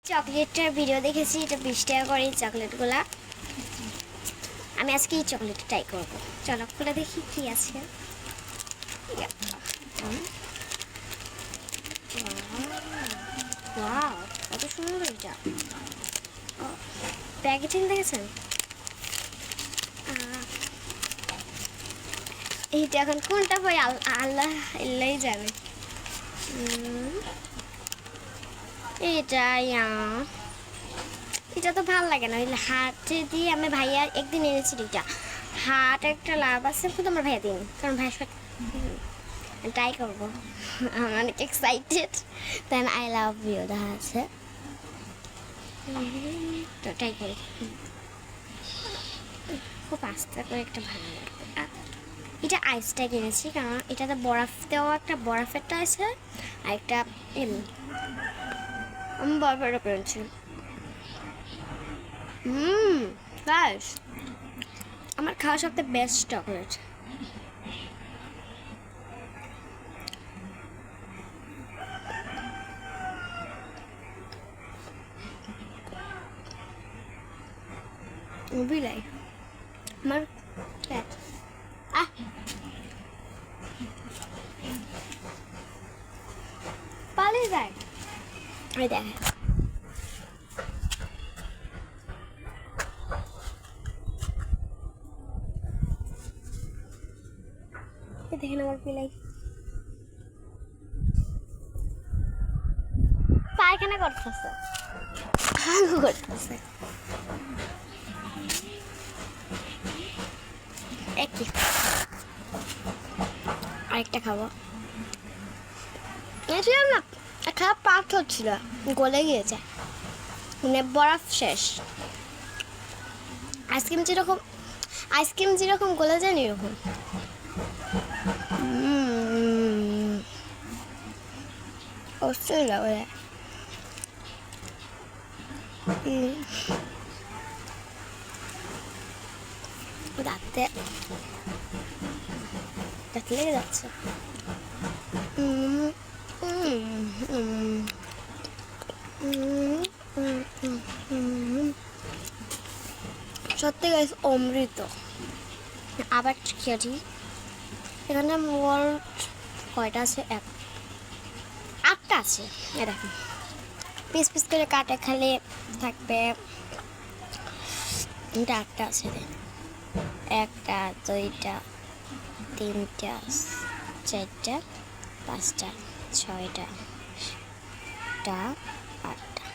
চকলেটটার video দেখেছি, এটা 20 টাকা করে এই চকলেটগুলা। আমি আজকে এই চকলেট ট্রাই করবো। চলো খুলে দেখি কি আছে। ওয়াও, কত সুন্দর এটা। প্যাকেজিং দেখেছেন? এইটা এখন কোনটা পাই আল্লাহ আল্লাহই জানে। এটা তো ভালো লাগে না। ওই হাতে দিয়ে আমি ভাইয়া একদিন এনেছি। এটা হাট একটা লাভ আছে, কিন্তু আমার ভাইয়া দিন, কারণ ভাইয়ের সাথে ট্রাই করবো। আমি অনেক excited. Then I love you দেখা আছে, তো ট্রাই করি। খুব আস্তে করে একটা ভালো লাগবে। এটা আইসটা কিনেছি, কারণ এটাতে বরফ দেওয়া একটা বরফেরটা আছে, আর একটা আমি বরফেরটা কিনেছি। ব্যাস আমার খাওয়া সবথেকে বেস্ট চকলেট। বিলাই আমার পালিয়ে যায়। ওই দেখে দেখেন আমার পিলাই পায়খানা করতেছে, হাগু করতেছে। একই আরেকটা খাবো। না খারাপ পাক হচ্ছিল, গলে গিয়েছে, মানে বরফ শেষ। আইসক্রিম যেরকম গলে যায় না এরকম। অবশ্যই লাগে দাঁতে লেগে যাচ্ছে। সত্যি গাইস অমৃত। আবার খেয়েছি। এখানে মোট কয়টা আছে? 8টা আছে। এ দেখুন, পিস পিস করে কাটে খালে থাকবে। এটা 8টা আছে। 1টা 2টা 3টা 4টা 5টা 6টা 8টা।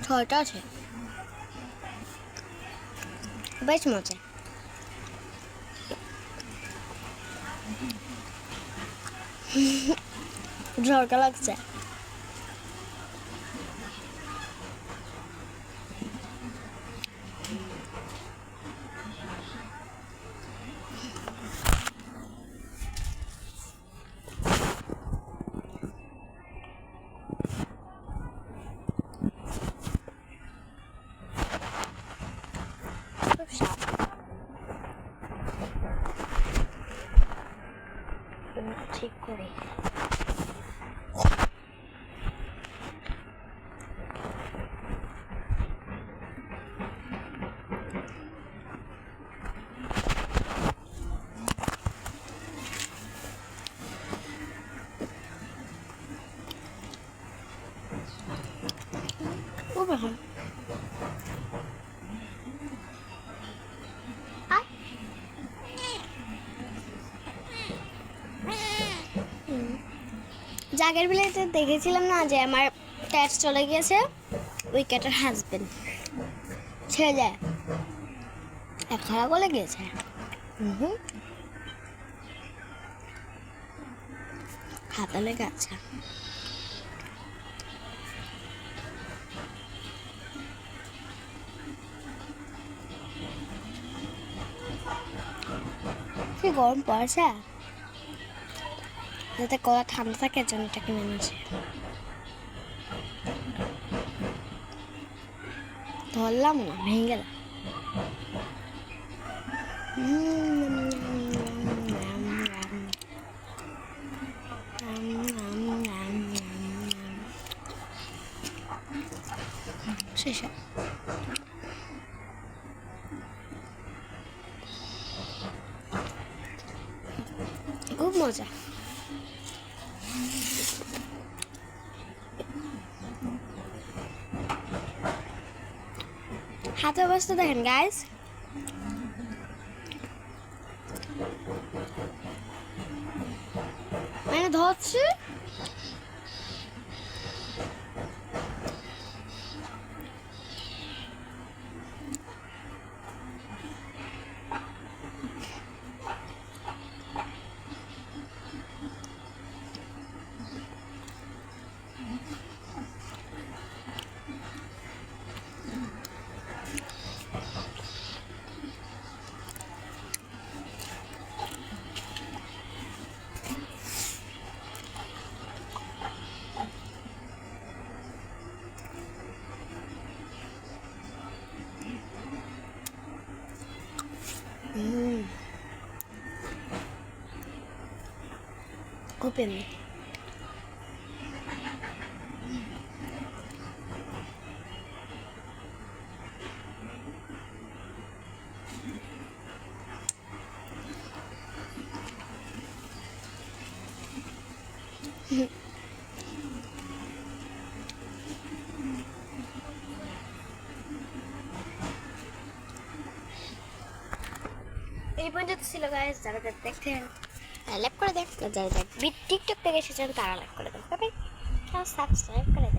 6টা আছে, বেশ মজা। ঝরকা লাগছে। ঠিক করে জাগের বিলাইতে দেখেছিলাম না যে আমার ট্যাক্স চলে গিয়েছে, উইকেটের হাজবেন্ড ছেড়ে যায়, খারাপ বলে গিয়েছে। হাতা লেগে আছে। কি গরম পড়েছে, যাতে গলা ঠান্ডা থাকে জন্য এটাকে নেমেছে। ধরলাম না, ভেঙে গেল। শেষে খুব মজা। হাতের অবস্থা দেখেন গাইস, মানে ধরছে খুব এমনি। এই পর্যন্ত ছিল গাইস, যারা দেখতেন লাইক করে দেন, যারা টিকটক থেকে এসেছেন তারা লাইক করে দেন, তবে সাবস্ক্রাইব করে দেন।